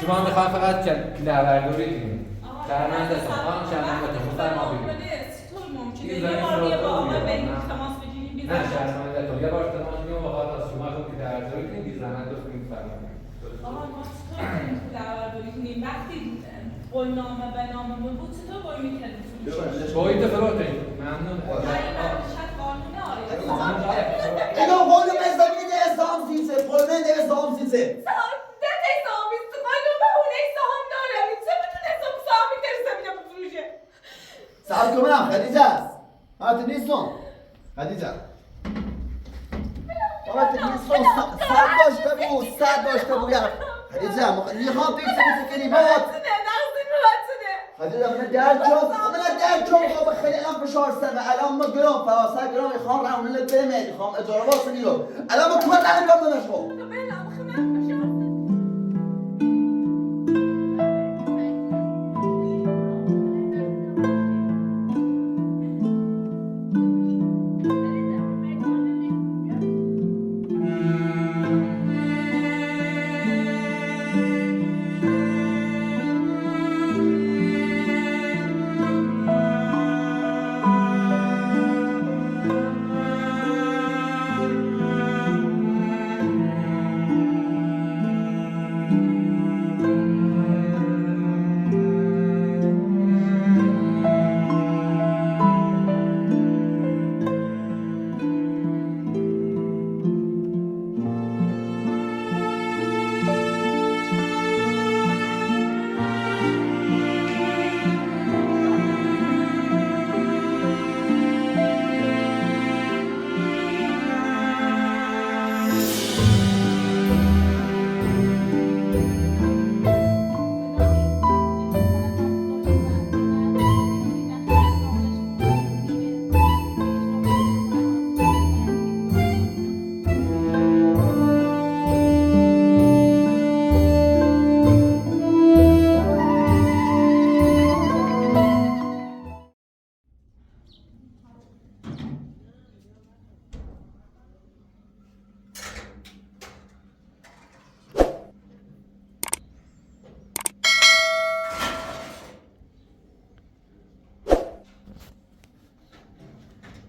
شما میخوام فقط دروردوری کنیم شرمنده تو خانم شرمنده تو مستر ما بگیم یه بار با بریم تماس بگیریم بیزنه نه شرمنده تو یه بار تماس بگیریم و خلاص شما خود که دروردوری کنیم بیزنه تو کنیم فرمانده آقا ما چطور کنیم که دروردوری کنیم وقتی قولنامه به ناممون بود چطور باید میکنیم باید فروتین ممنون شاید قانونه اینا قول مزدانی ده سام سیسه قول ده سام سیسه ده سامی است قانون اونه سام داره چه بتونه سامی ترسه میگه بفروشه سعد کنم خدیجه است هات نیستم خدیجه هات نیستم صد داشته بود صد داشته بود خدیجه میخوام تکسی کلمات خدیجه من در جام خب خیلی الان فشار سر الان ما گرام فواسه گرام میخوام راون لبه میخوام اجاره واسه میگم الان ما کار ندارم نشو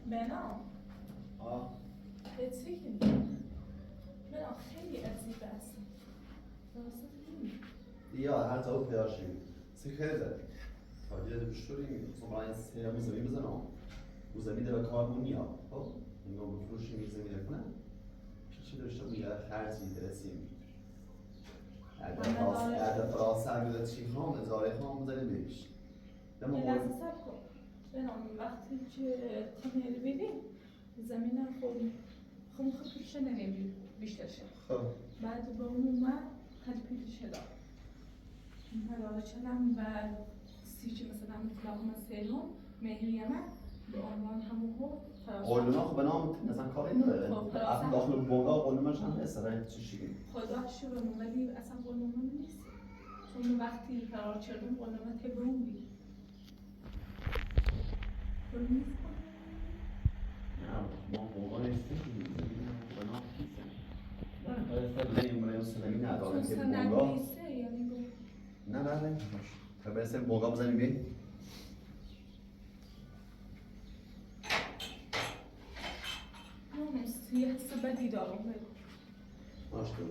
بنام اتفاقی بنام خیلی عجیب است یا هر تا پیاشیم سیکرده تاجر بشوری صبحانه سیام زمین بزنم و زمین به کار مونیا خب اینو بفروشی می زمین کنه چی داشته میگه خرجی درسیم اگر فراس سرگذشت چی خام ازاره خام زنیم بیش یه لحظه صبر کن بنام وقتی که تنهایی ببین زمین خب پیشه نمیم بیشتر شد خب بعد با اون اومد خیلی پیشه داد حالا چنم و سیچی مثلا مطلقم سیلون مهریمه به عنوان همون قولونا خب بنام مثلا کاری نداره اصلا داخل بودا قولوناش هم استراحت چی شیگی خدا شروع ولی اصلا قولونا نیست چون وقتی قرار چردم قولونا به اون بید ما بودا نیستیم بنام کیسه نه سلمی نداره که بودا نه خب برسیم بودا بزنیم بی یه حس بدی دارم ماشته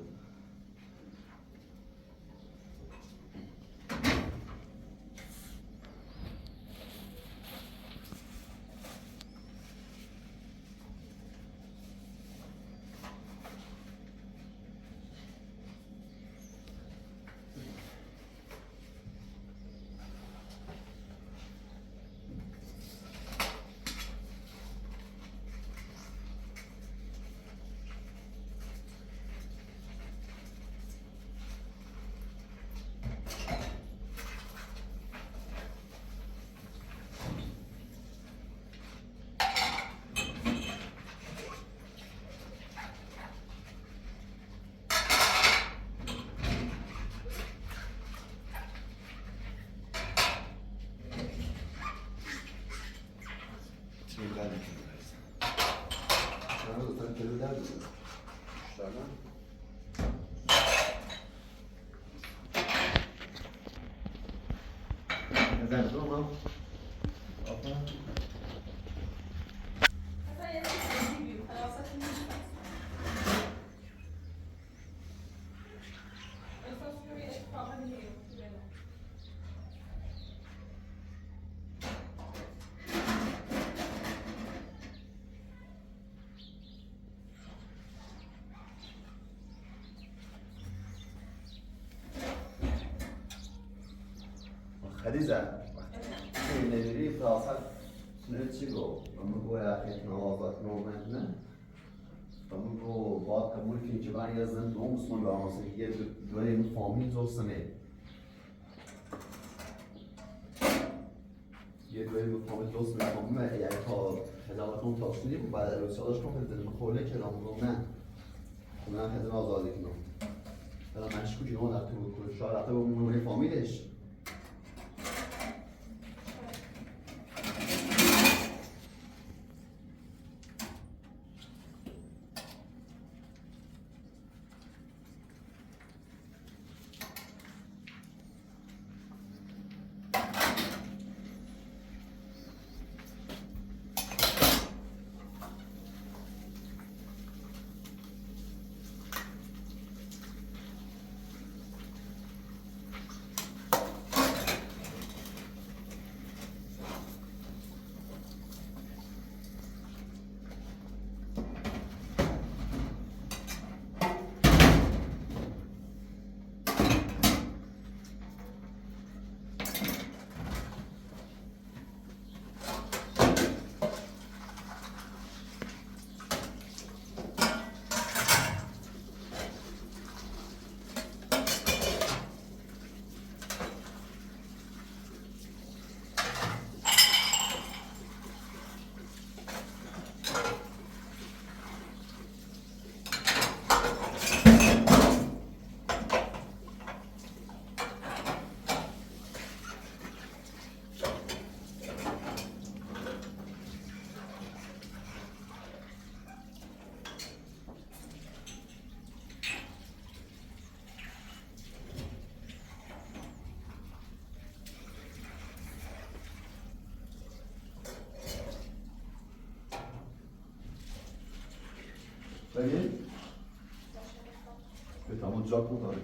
ها آفرین مثلا یه چیزی بیو خلاصه نیست احساس کنی اتفاقا نمیفته خدیجه وقتی نمیری فراست نه چی گو اما گو یا اخیت نوازات نومند نه اما گو باید قبول کنی که برای زن دو مسلمان به آنسان یه دوی این فامیل زور سمه یه دوی این فامیل دوست سمه فامیل یعنی تا خجالتون تاثیری بود بعد از روسیاداش کن که دلم خوله که رام نه من خیلی آزادی کنم دارم مشکوکی اون رفته بود کنه شاید رفته بود اون فامیلش بگید؟ به تمام جا کن داره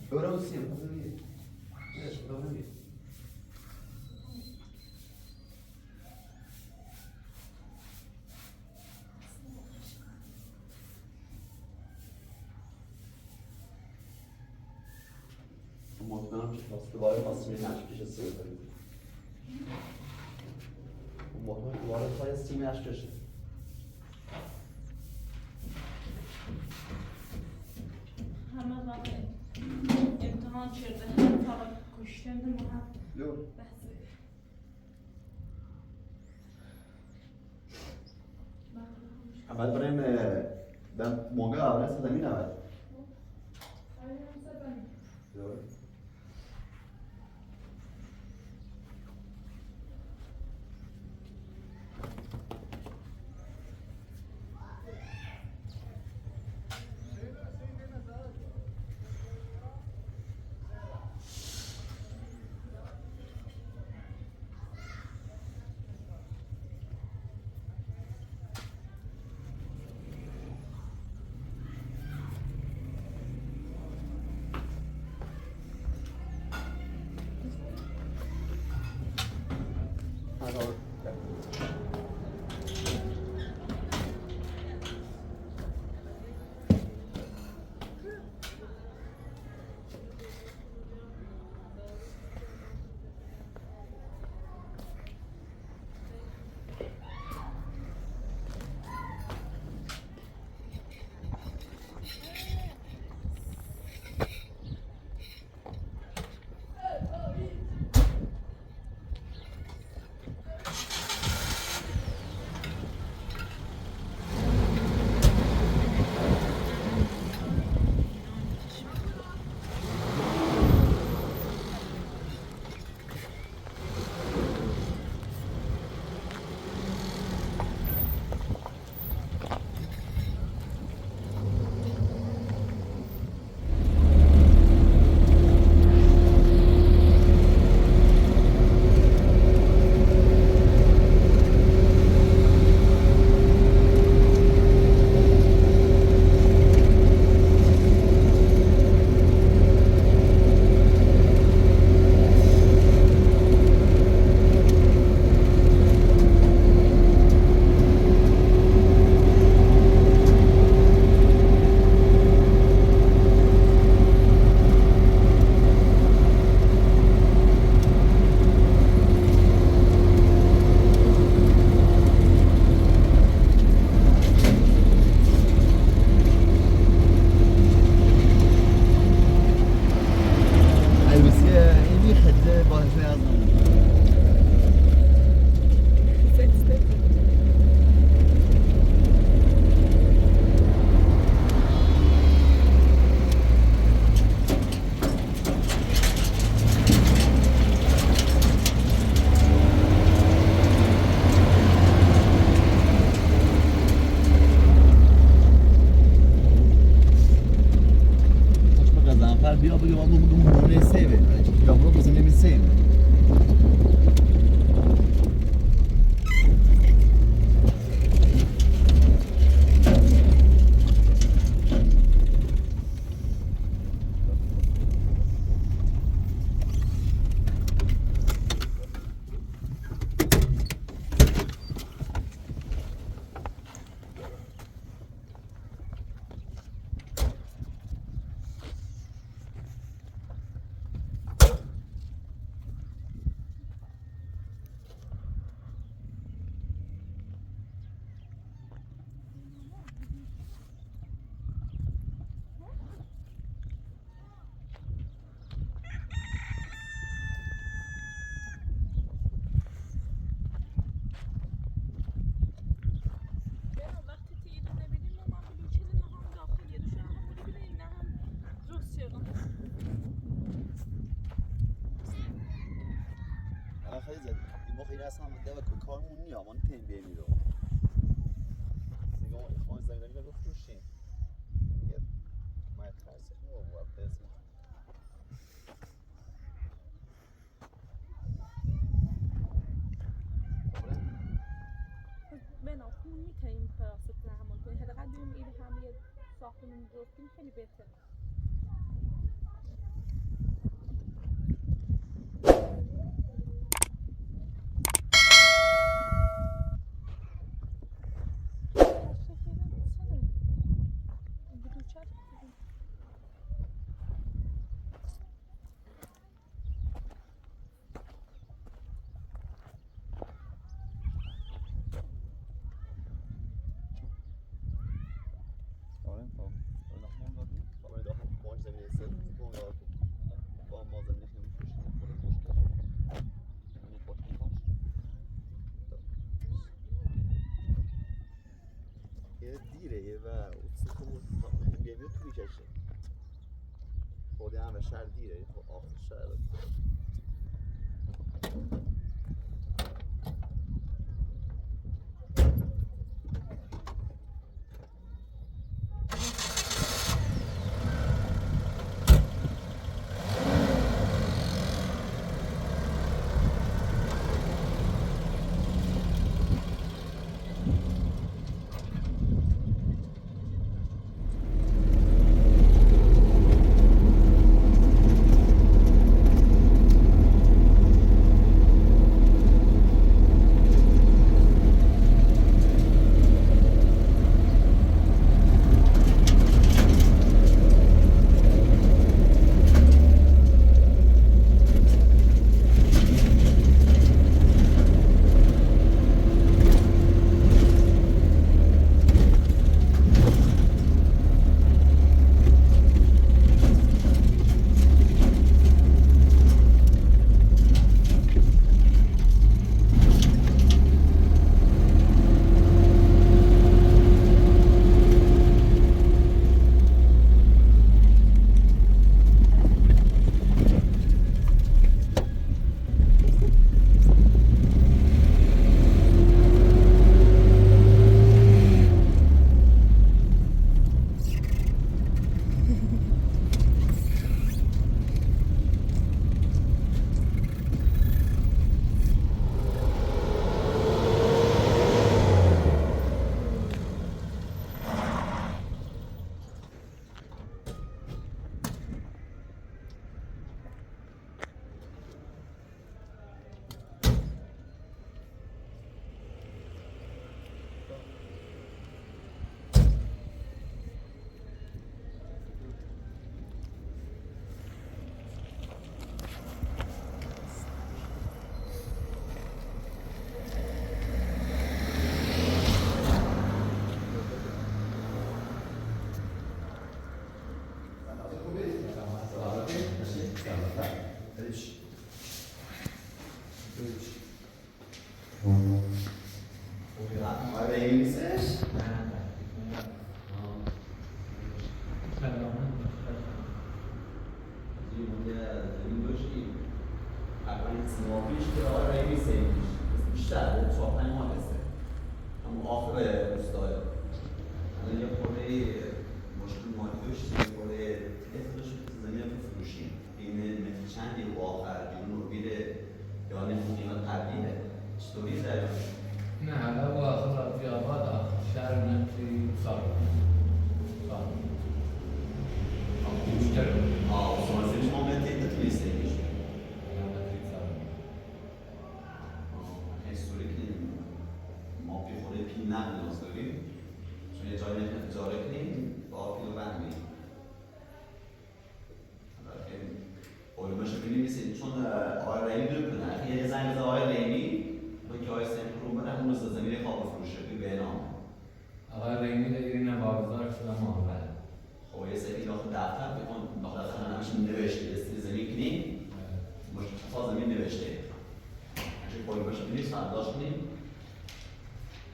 Agora você, faz ali. Deixa, dá uma ali. مطمئنم که دوباره خواستیم این اشکش سیه داریم مطمئن دوباره پای سیم اشکشه همه وقت امتحان شده فقط کشتن لو بحثه اول بریم در موقع اول زمین اول بیا بگم اون مونه سیوه یا برو بزنیم این سیو خیلی زد ما خیلی اصلا مده و کارمون نیا ما تیم بیمی رو دیگه ما زنگانی رو بفروشیم یه مایه ترسی رو باید بزنیم بنا خون میتونیم فراسته تحمل کنیم حداقل بیرون این همه ساختمون درستیم خیلی بهتره میکشه خورده همه شهر دیره خب آخر شهر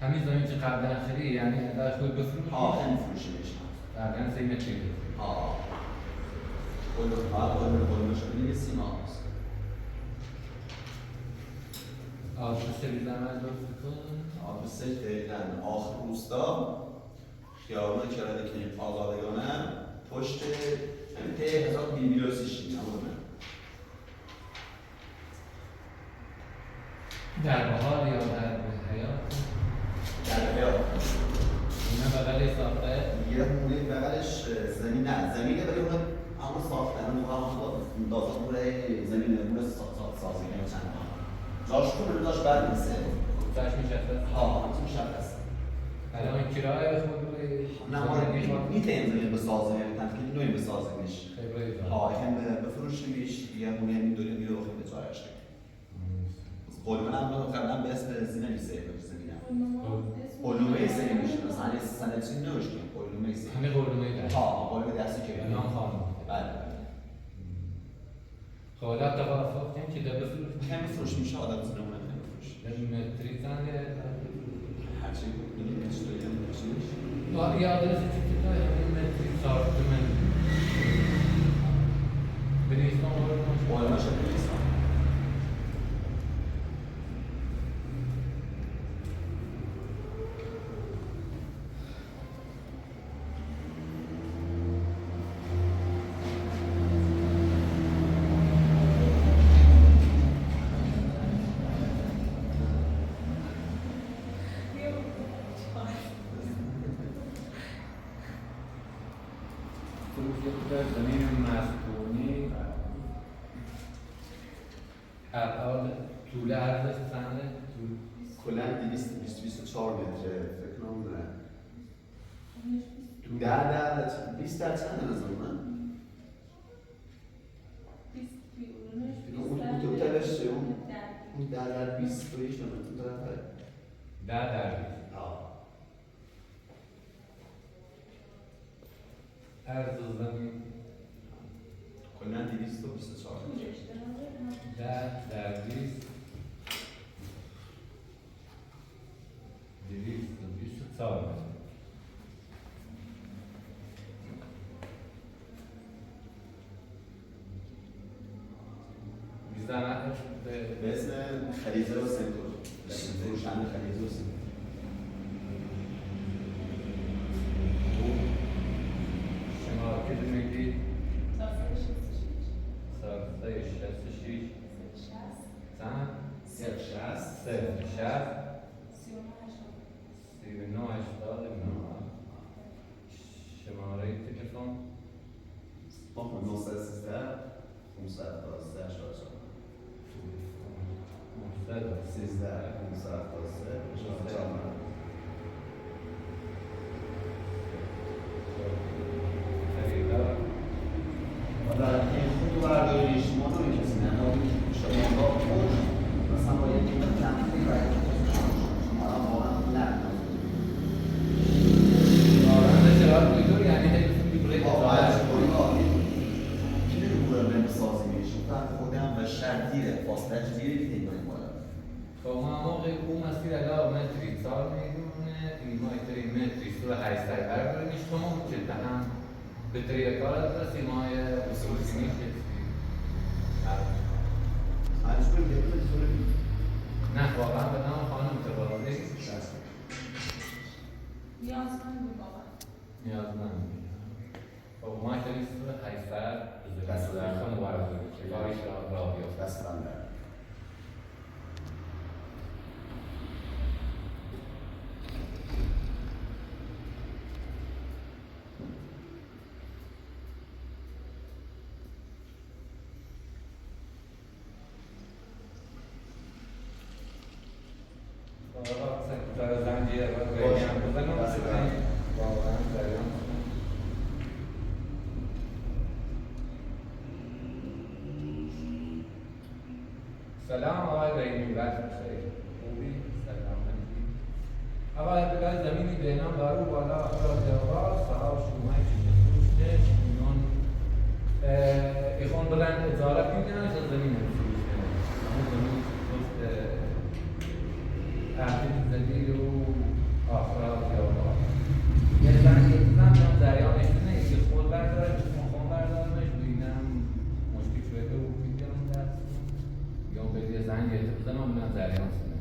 همین زمین که قبلا خیلی یعنی ازش خود بفروشی؟ خیلی فروشی میشن بعداً زمین چی؟ قلوبش بینی سیما هست آدرس بیزنمه درست کن؟ آدرسش دقیقاً آخر روستا خیابان کرده کنیم آزادگانه پشت ته حساب بیلیوسیشی نمونه در بحار یا در حیات؟ در حیات اونه بغل ساخته؟ یه مونه بغلش زمین نه زمینه ولی اونه همون ساختن اون هم دازه موره زمینه مونه سازی کنه چند جاش کنه جاش بر نیسته جاش میشسته؟ همون مشخص الان کرایه خود روی نه ما میتونیم زمین بسازیم یعنی تفکیل نوعی بسازیمش خیلی یکم بفروشیمش یه مونه میدونیم میره بخیم به جایش قول منم قبلا به اسم زینه میسه زمینم قلومه سری میشه مثلا سنتی نوشتیم قلومه سری همه قلومه دست قلومه دستی که نام خانم بله خب حالا توافق کنیم که ده بفروش کم بفروش میشه آدم زنمونه کم بفروش متری زنده هرچی این چطوری هم چیش یه آدرس چیزی داره همین متری ساختمون بریستان باید باشه بریستان در زمین مسکونی ابعاد طول عرضش چنده؟ کلا 224 متره فکر کنم اونش در 20 در چند نظر من؟ 20 بیرونش اون تو تلش اون در 20 تویش نمید تو طرف در عرض زمین کلا 224 در 20 224 متر میزنه به اسم خلیزه و سنتور فروشنده خلیزه و سنتور شما که میگید ساسه 66 سالسه 66 چند؟ 360 39 80 شماره تلفن ما 913 513 13 513 خریدار حالا این خود برداری شما رو کسی نمایی شما با خوش مثلا با یکی من تنفیل باید شما را واقعا لعنت راننده چراغ دکتر یعنی حیث بیبره شرطیه فاصله دیگه پیمان بالا خب ما موقع اون مسیر علا متری سال میدونه ایمای تری متری سور 800 بردارمیش کنم که هم به طریق کار از ایمای اصولی میشه هرچی کنیم که بده سوره بید نه واقعا به نام خانم تبارده نیازمند بود بابا نیازمند خب ما تری سور 800 بزرگ درخوا مبارد که کارش را بیافت دست بنده زنجیره و گریم بزنم واقعا دریم سلام آقای رحیمی وقت بخیر خوبی؟ سلام علیکم آقای عبدالله زمینی به نام دارو بالا افراد آقا صاحب شما چیز فروشته اینون ایخون بلند اجاره میدن از زمین فروشته همون زمین فروشته تحقیق زدید و افراد آقا یه زن یکیزم دریانش نه یکی خود برداره خون بردارمش بینم مشکل شده و بیدیم دست یا به یه زنگ بزنم من زریان سنه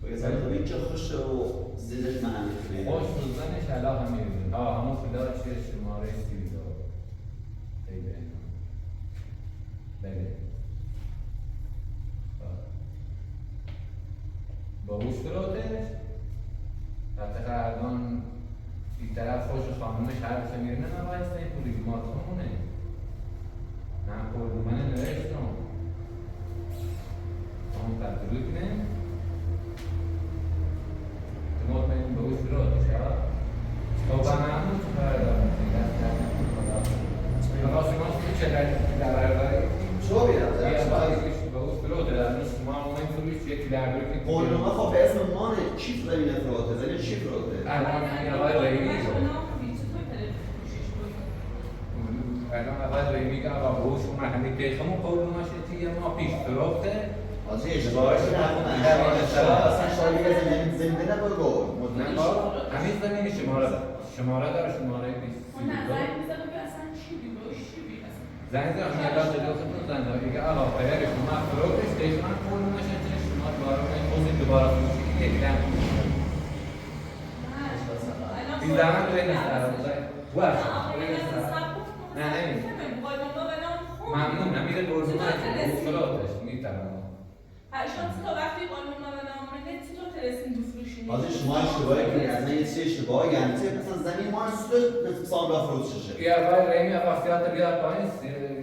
باید زنگ تو اینجا خوش و زیدش محلی خیلی خوش روزنش علا هم میبینیم همون فلا چیه شماره 32 ایده بله با او شروطش حتی الان این طرف خوش خانمش هر بسه میره نه بایسته این پولی مات همونه من قربونه نوشتم همون تبدیلو کنه تو مطمئن به او شروطش ها او با همون تو پردارم خلاص ما چه در برداری شو بیرم به او شروطه در نصف ما این فروش یکی در برداری قولنامه خب به اسم مانه چی زمین فروته زمین چی فروته الان این آقای رحیمی الان آقای رحیمی که آقا بوش و محلی پیخمون قول نماشه تیه ما پیش فروخته آجی اشتباهش نکنه اصلا شایعه زنده نبگو همین زمین شماره داره شماره 20 زنگ زدم میاد جلوتون زنده دیگه آقا باید شما فروختش دیگه من کلمش چه شما دوباره فروشی یک دم بی زمان توی نه ممنون نمیره دورزون فروختش میتونم تا وقتی قانون نامه تو ترسیم بفروشیم آجی شما اشتباهی کنید از من یه چه اشتباهی یعنی مثلا زمین ما نسوده سام را فروش شه یا باید ریمی وقتیات بیاد پایین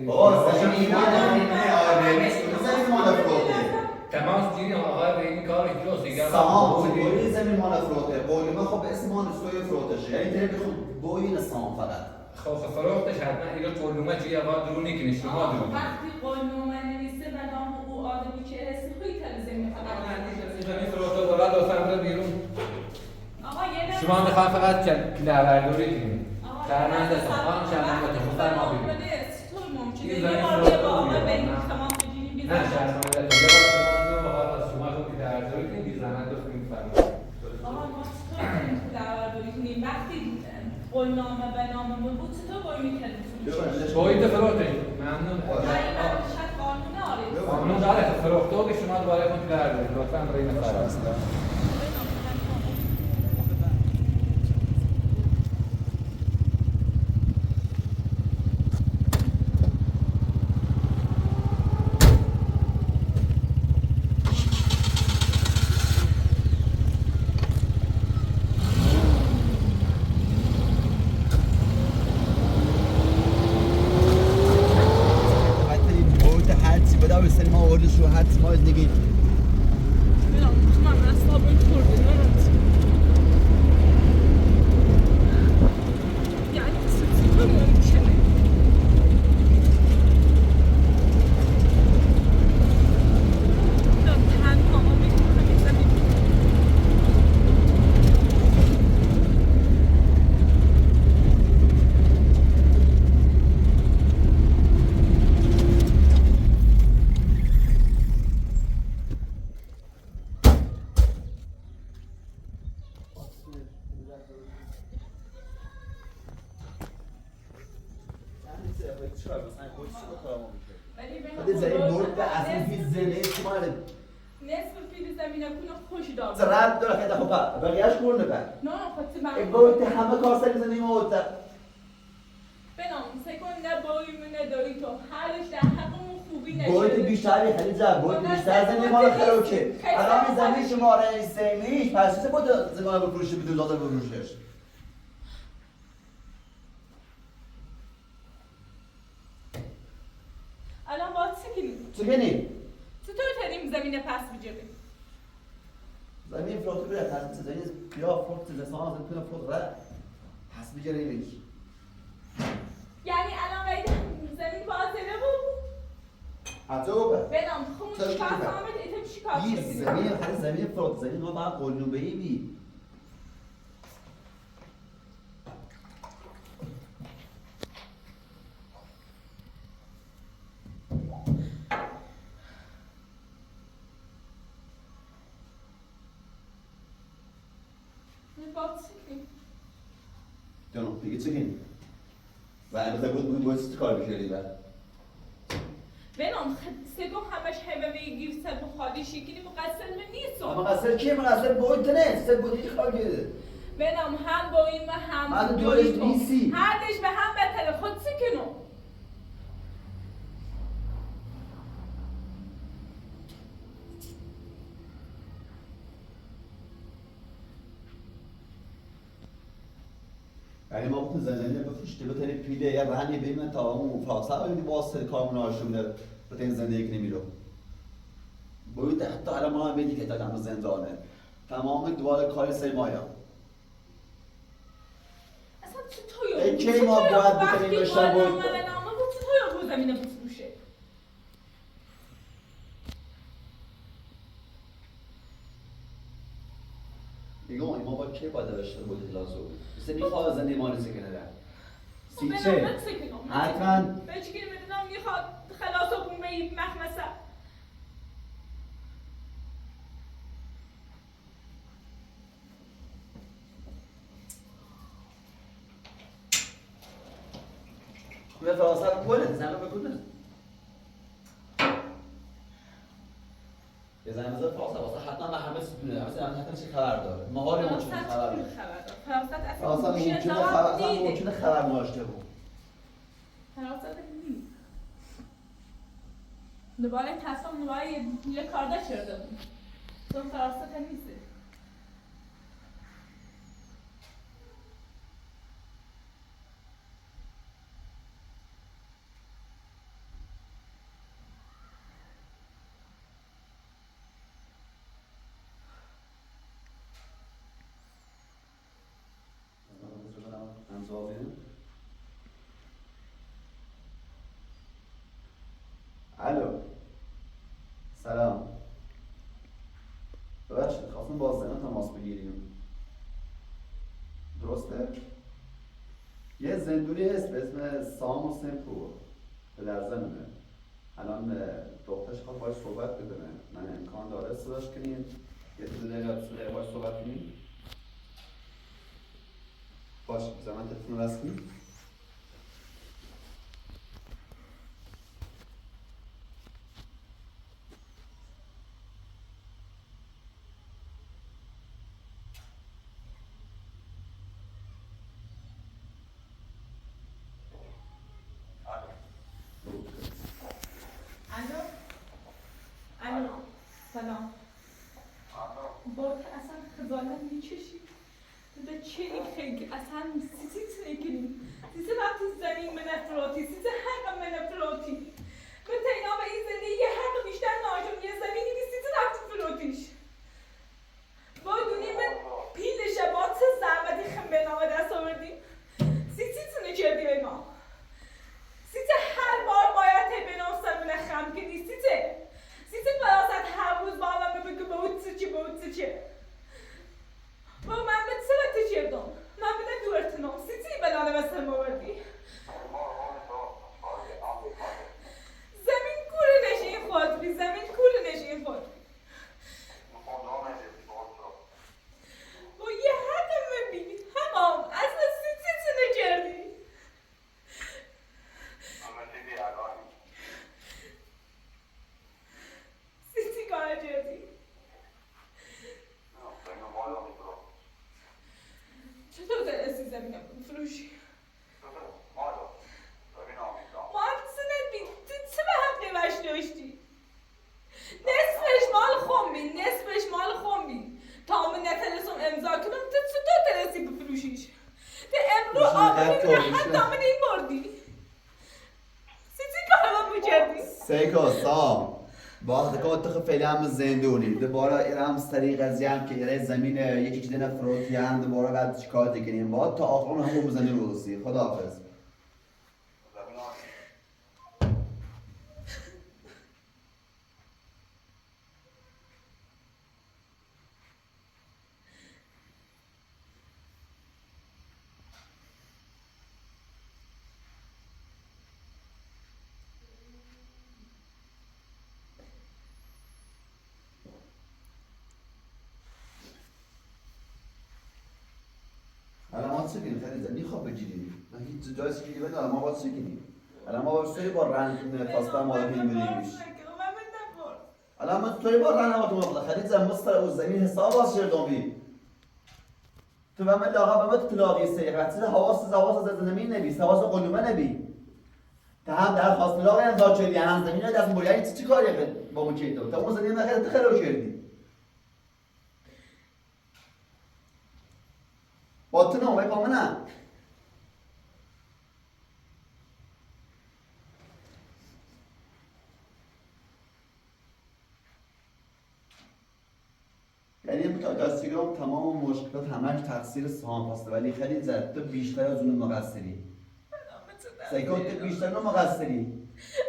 بابا زمین ایمان نمیده آره زمین ما نفروخته تماس گیری آقای ریمی کار اینجاست دیگه سهام بوی زمین ما نفروخته بوی ما خب اسم ما نسوی فروخته شه یعنی طرف بخون بوی نسام فقط خب فروختش حتما اینا کلومه چیه آقا درونی کنی شما درونی وقتی قانون نویسه و نام او آدمی که هستی خوی زمین فقط زمین فروخته دولت دوستم بیرون آقا یه شما میخوام فقط کلاهبرداری کنید شرمند هستم خانم شرمند هستم بفرما ببینید چطور ممکنه یه بار با آقا بگیم تمام بگیریم نه شرمند هستم شما رو کلاهبرداری کنید بی زحمت دو کنید فرمایید آقا ما چطور کنیم کلاهبرداری کنیم وقتی قولنامه به نامه بود چطور باید میکنیم باید فروخته ممنون قانون داره که فروخته و به شما دوباره خود کلاهبرداری لطفا برای مثلا شو حد ما نگید من اصابم خورده یعنی چطور ممکنه تنها میکنم این زمین خود زمین برد به اصلا هیچ زنه شماره نصف فیل زمینه کنه خوش دار زرد داره خیلی خوبه بقیهش کرنه به نه خود من باید همه کار سری زنیم و بنام سکن نه بایم نه داری تو حالش در حقمون خوبی نشده باید بیشتری خیلی جب باید بیشتر زنیم مال خروکه الان این زمین شماره سیمیش پس چیزه باید زمان بفروشه بدون لازم بفروشش الان باید چه کنیم؟ چطور تریم زمین پس بجبیم؟ زمین فروخته بره پس زمین بیا فروخته لسان زمین کنه فروخته ره پس بجریمش یعنی الان باید زمین بازده بود؟ عطوبه بنام خمون چکار فهمت ایتم چیکار این کنیم؟ زمین خیلی زمین فروخته زمین ما باید قلنوبهی بی جانم دیگه چه کنیم؟ و البته باید چه کار بکنیم بنام سگو همش همه میگیر سر خالی شکلی مقصر من نیستم مقصر کیه؟ مقصر باید نه سر بودی کار کرده بنام هم بایم هم من دوالش نیستی هر دش به هم بتره خود سکنم یعنی ما بودیم زندگی بفروشته بتونیم پیله یا رهنی بیم تا اون فاصله بودیم واسه کارمون آشومونه بتونیم زندگی کنیم رو باید حتی الان ما هم بیدی که تا کم زندانه تمام دوال کار سیمایا اصلا چطور ای کی ما باید بتونیم بشتر بود چطور بود زمینه بفروشه میگم ما باید کی باید بشتر بود لازم مثل میخواه زندگی ما رسی کنه سی چه؟ حتما بچه که میدونم میخواد خلاص بون به این مخمسه به فراست کنه زمین بکنه یه زمین بذار فراست واسه حتما به همه ستونه مثلا حتما چه خبر داره مهار ما چه خبر داره فراست فراست ممکنه خبر داشته بود فراست نیست دوباره تصمیم دوباره یه کارده شده بود تو فراست نیست الو سلام ببخشید خواستم با زنان تماس بگیریم درسته؟ یه زندونی هست به اسم سام حسین پور پدر زنمه الان دخترش خواهد باید صحبت بدونه من امکان داره صداش کنیم یه دقیقه باید صحبت کنیم باش زمان تلفن رو بس کنیم سلام با که اصلا خجالت میکشی تو چه این خیلی اصلا سیسی نکنی سیسی وقتی زمین من افراطی سیسی حق من افراطی من تینا به این زندگی یه حق بیشتر ناجم یه زمینی بی سیسی رفتی فراتیش با دونی من پیل شبات چه زحمتی خم به نامه دست آوردی سیسی تونه کردی به ما سیسی هر بار باید به نام سمون خم کنی سیسی فراست هر روز با آدم بگو به اون چه با من به چه وقتی چیردم من به دورتنم سیسی بلانه مثل موردی زمین کوره نشین خود بی زمین کوره نشین خود با یه حقم ببینی حقم اصلا سیسی چه نکردی سیسی کار کردی چطور درستی زمینم فروشی؟ محسنت بی تو چه به حقی وش داشتی؟ نصفش مال خون تا من نترسم امضا کنم تو چطور درستی بفروشیش؟ تو امرو آبونی حتی من این بردی سیسی کارم بکردی؟ سیکو سام وقتی که تو خیلی هم زندونی دوباره ایران سری قضیه هم که ایره زمین یکی که دینه فروتی هم دوباره بعد چیکار کنیم باید تا آخرون همون زمین رو رسی خداحافظ چه کنیم خیلی زمین خواب بگیریم من هیچ جایی سگیری بدارم ما باید چه کنیم الان ما باید توی با رنگ پاستا مالا کنیم بدیمیش الان من توی با رنگ ما تو مقلا خرید زمین مستر او زمین حساب باز شردم بی تو به من لاغا به من تلاقی سیقت چیز حواس زمین نبی حواس قلومه نبی تا هم در خواست لاغا امضا کردی هم زمین دست مبوری چی کاری با مو کردی تا اون زمین من خیلی تخلو کردی با تو نامه با منم یعنی متعددسیگرام تمام مشکلات همش تقصیر سهام هسته ولی خیلی زد تو بیشتر از اون مقصری سیکون تو بیشتر اون مقصری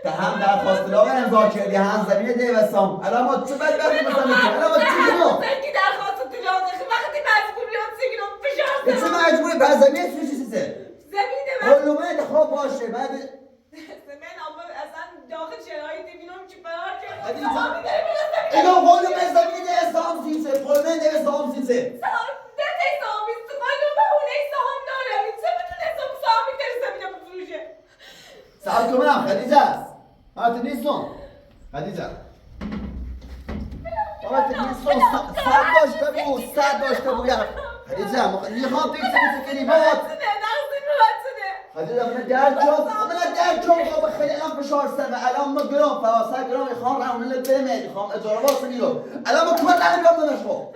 تا هم درخواست لاغ امضا کردی هم زمین دیوستان الان ما چه بدبختی مثلا میکنم الان ما چی کنم سنگی درخواست لاغ وقتی مجبوریات سیگرام فشار چه مجبوری بر زمین سوی چیزه زمین قلومه انتخاب باشه بعد من اصلا داخل شرایطی بینم که برار Hadi کرد اینا قلومه زمین دیوستان سیزه قلومه دیوستان سیزه نه تیسامی قلومه اونه سهام داره چه بتونه سهامی تر زمینه بفروشه خدیجه است حالت نیستم خدیجه حالت نیستم صد داشته بود صد داشته بود خدیجه میخوام پیش بسکنی بات خدیجه من در جام خواب خیلی الان فشار سمه الان ما گرام فواسه گرام میخوام رمونه بمه میخوام اجاره واسه میلو الان ما کار نمیام نمیشو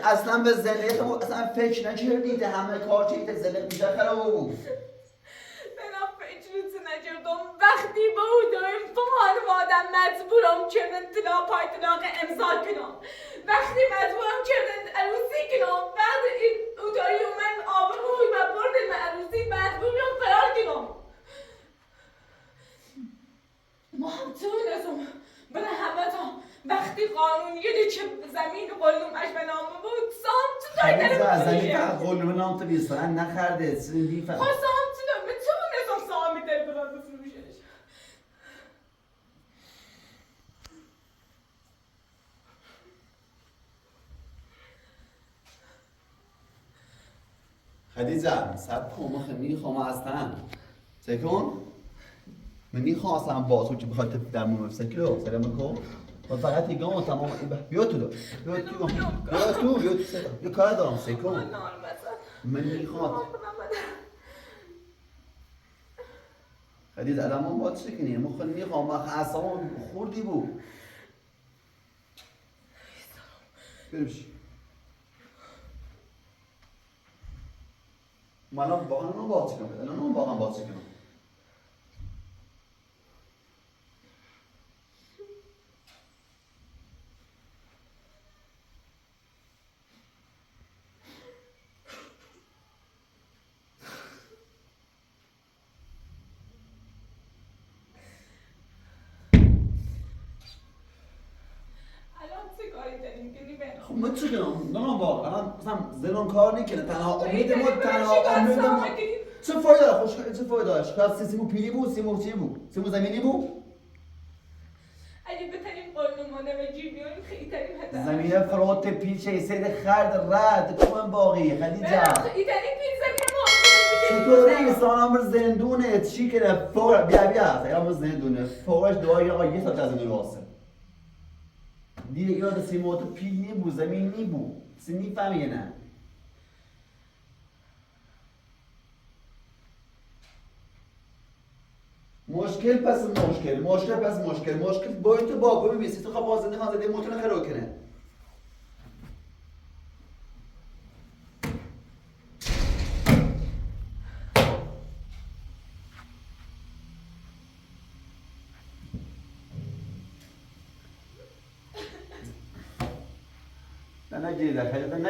اصلا به زندگی اصلا فکر نکردید همه کار چیت زندگی میشه خراب بود وقتی بودم خانوادم مجبورم کردن پای طلاق امضا کنم وقتی مجبورم کردن عروسی کنم بعد این اودایی و من آبروی و بردن من عروسی مجبورم فرار کنم ما هم تونستم برای همه تا وقتی قانون یه چه زمین قلومش به نامه بود سام تو زمین فقط قلوم نام تو بیستن نخرده سیدی فقط سام تو تونستم سامی دل برای بفروشش خدیجه سب کن من میخوام اصلا سکون من میخوام اصلا با تو که بخواد در مون مفسکلو سلام کن و فقط ایگام و تمام بیا تو بیا تو سلام یه کار دارم سکون من میخوام خدیجه الان من باید چه کنیم من خیلی میخوام من اصلا خوردی بود برش من واقعا باید چه کنم الان واقعا باید چه کنم خب من چه کنم؟ نه واقعا مثلا زنان کار نکنه تنها امید ما چه فایده داره خوشحالی چه فایده داره شاید سیمو پیلی بود سیمو چی بود سیمو زمینی بود اگه بتنیم قانونمانه و جیبیانیم خیلی تریم هدف زمینه فروت پیچه سید خرد رد کن باقی خدیجه خیلی تریم پیل زمینه ما چطور انسان امر زندونه چی کنه فور بیا امر زندونه فورش دعای آقا یه ساعت از زندون واسه دیگه یاد سیمو تو پیل نی بود زمین نی بود سیمی فهمیه نه مشکل پس مشکل باید تو بابا ببیسی تو خواه بازنده خانزده موتون خراب کنه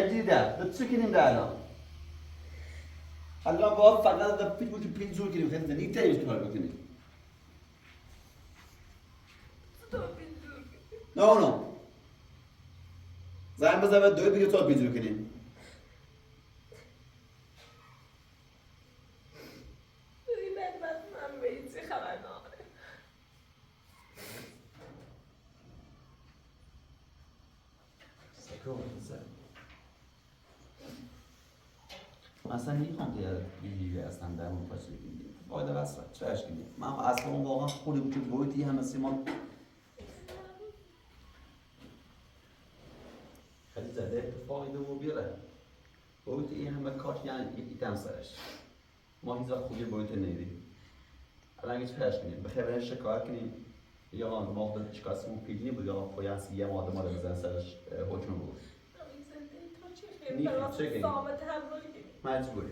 نگیریده ده چه کنیم ده الان باید فقط در پیت بود که پیت زور کنیم خیلی زنی تایش کار بکنیم نه زن بزن دوی بگه تا پیت زور کنیم اصلا میخوام که بیلیوی اصلا در اون پاچه بگیریم فایده بسته چه اشکیدیم من اصلا اون واقعا خوری بود که بایدی همه سیمان خیلی زده فایده و بیره بایدی این همه کاش یعنی یکی تم سرش ما هیچ وقت خوبی بایدی نیدیم الان اگه چه اشکیدیم بخیر شکایت کنیم یا ما خود شکایتمون پیدنی بود یا پایانس یه ماده ما رو بزن سرش حکم بود مجبوری